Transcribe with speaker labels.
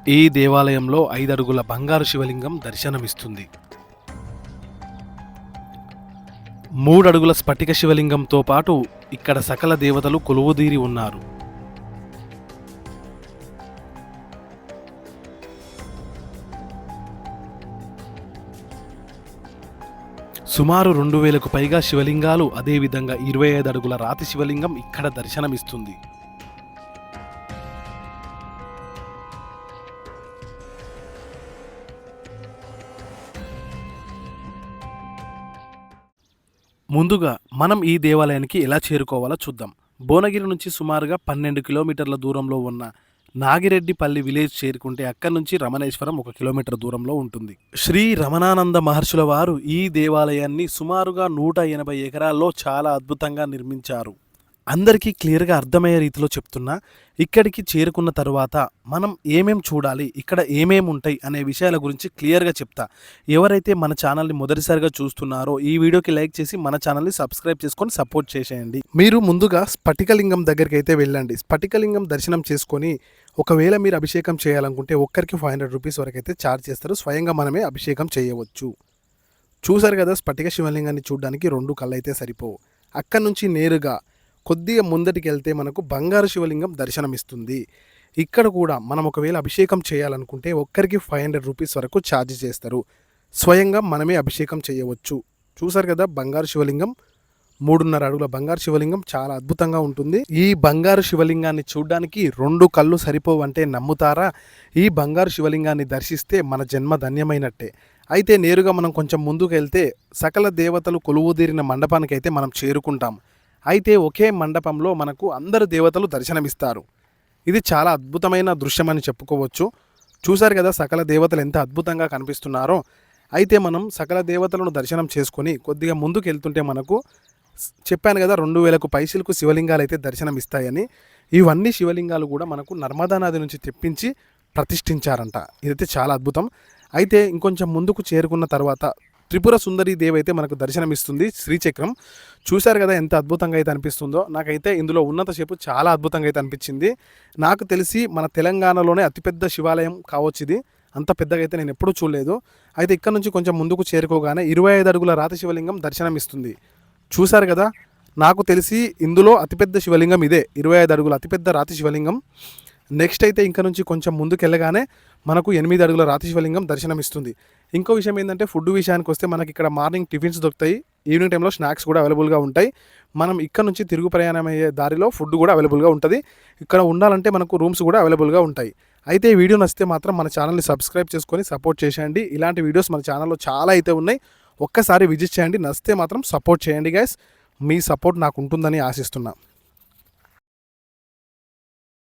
Speaker 1: ఈ దేవాలయంలో 5 అడుగుల బంగారు శివలింగం దర్శనమిస్తుంది. 3 అడుగుల స్ఫటిక శివలింగంతో పాటు ఇక్కడ సకల దేవతలు కొలువుదీరి ఉన్నారు. సుమారు 2000కు పైగా శివలింగాలు, అదేవిధంగా 25 అడుగుల రాతి శివలింగం ఇక్కడ దర్శనమిస్తుంది. ముందుగా మనం ఈ దేవాలయానికి ఎలా చేరుకోవాలో చూద్దాం. భువనగిరి నుంచి సుమారుగా 12 కిలోమీటర్ల దూరంలో ఉన్న నాగిరెడ్డిపల్లి విలేజ్ చేరుకుంటే అక్కడి నుంచి రమణేశ్వరం 1 కిలోమీటర్ దూరంలో ఉంటుంది. శ్రీ రమణానంద మహర్షుల వారు ఈ దేవాలయాన్ని సుమారుగా 180 ఎకరాల్లో చాలా అద్భుతంగా నిర్మించారు. అందరికీ క్లియర్గా అర్థమయ్యే రీతిలో చెప్తున్నా. ఇక్కడికి చేరుకున్న తర్వాత మనం ఏమేం చూడాలి, ఇక్కడ ఏమేమి ఉంటాయి అనే విషయాల గురించి క్లియర్గా చెప్తా. ఎవరైతే మన ఛానల్ని మొదటిసారిగా చూస్తున్నారో ఈ వీడియోకి లైక్ చేసి మన ఛానల్ని సబ్స్క్రైబ్ చేసుకొని సపోర్ట్ చేసేయండి. మీరు ముందుగా స్ఫటికలింగం దగ్గరికి అయితే వెళ్ళండి. స్ఫటికలింగం దర్శనం చేసుకొని ఒకవేళ మీరు అభిషేకం చేయాలనుకుంటే ఒక్కరికి 500 రూపీస్ వరకు అయితే ఛార్జ్ చేస్తారు. స్వయంగా మనమే అభిషేకం చేయవచ్చు. చూసారు కదా, స్ఫటిక శివలింగాన్ని చూడడానికి 2 కళ్ళు అయితే సరిపోవు. అక్కడి నుంచి నేరుగా కొద్దిగా ముందటికి వెళ్తే మనకు బంగారు శివలింగం దర్శనమిస్తుంది. ఇక్కడ కూడా మనం ఒకవేళ అభిషేకం చేయాలనుకుంటే ఒక్కరికి 500 రూపీస్ వరకు ఛార్జ్ చేస్తారు. స్వయంగా మనమే అభిషేకం చేయవచ్చు. చూసారు కదా, బంగారు శివలింగం 3.5 అడుగుల బంగారు శివలింగం చాలా అద్భుతంగా ఉంటుంది. ఈ బంగారు శివలింగాన్ని చూడడానికి 2 కళ్ళు సరిపోవంటే నమ్ముతారా? ఈ బంగారు శివలింగాన్ని దర్శిస్తే మన జన్మ ధన్యమైనట్టే. అయితే నేరుగా మనం కొంచెం ముందుకు వెళ్తే సకల దేవతలు కొలువుదీరిన మండపానికి అయితే మనం చేరుకుంటాం. అయితే ఒకే మండపంలో మనకు అందరు దేవతలు దర్శనమిస్తారు. ఇది చాలా అద్భుతమైన దృశ్యం అని చెప్పుకోవచ్చు. చూశారు కదా సకల దేవతలు ఎంత అద్భుతంగా కనిపిస్తున్నారో. అయితే మనం సకల దేవతలను దర్శనం చేసుకొని కొద్దిగా ముందుకు వెళ్తుంటే మనకు చెప్పాను కదా 2000కు పైసలకు శివలింగాలు అయితే దర్శనమిస్తాయని. ఇవన్నీ శివలింగాలు కూడా మనకు నర్మదా నది నుంచి తెప్పించి ప్రతిష్ఠించారంట. ఇదైతే చాలా అద్భుతం. అయితే ఇంకొంచెం ముందుకు చేరుకున్న తర్వాత త్రిపుర సుందరి దేవి అయితే మనకు దర్శనమిస్తుంది. శ్రీచక్రం చూశారు కదా ఎంత అద్భుతంగా అయితే అనిపిస్తుందో. నాకైతే ఇందులో ఉన్నంతసేపు చాలా అద్భుతంగా అయితే అనిపించింది. నాకు తెలిసి మన తెలంగాణలోనే అతిపెద్ద శివాలయం కావచ్చు ఇది. అంత పెద్దగా అయితే నేను ఎప్పుడూ చూడలేదు. అయితే ఇక్కడ నుంచి కొంచెం ముందుకు చేరుకోగానే 25 అడుగుల రాతి శివలింగం దర్శనమిస్తుంది. చూశారు కదా, నాకు తెలిసి ఇందులో అతిపెద్ద శివలింగం ఇదే, 25 అడుగుల అతిపెద్ద రాతి శివలింగం. నెక్స్ట్ అయితే ఇంకా నుంచి కొంచెం ముందుకు వెళ్ళగానే మనకు 8 అడుగుల రాతి శివలింగం దర్శనమిస్తుంది. ఇంకో విషయం ఏంటంటే ఫుడ్ విషయానికి వస్తే మనకి ఇక్కడ మార్నింగ్ టిఫిన్స్ దొరుకుతాయి, ఈవినింగ్ టైంలో స్నాక్స్ కూడా అవైలబుల్గా ఉంటాయి. మనం ఇక్కడ నుంచి తిరుగు ప్రయాణం అయ్యే దారిలో ఫుడ్ కూడా అవైలబుల్గా ఉంటుంది. ఇక్కడ ఉండాలంటే మనకు రూమ్స్ కూడా అవైలబుల్గా ఉంటాయి. అయితే ఈ వీడియో నచ్చితే మాత్రం మన ఛానల్ని సబ్స్క్రైబ్ చేసుకొని సపోర్ట్ చేసేయండి. ఇలాంటి వీడియోస్ మన ఛానల్లో చాలా అయితే ఉన్నాయి. ఒక్కసారి విజిట్ చేయండి. నచ్చితే మాత్రం సపోర్ట్ చేయండి గైస్. మీ సపోర్ట్ నాకు ఉంటుందని ఆశిస్తున్నా.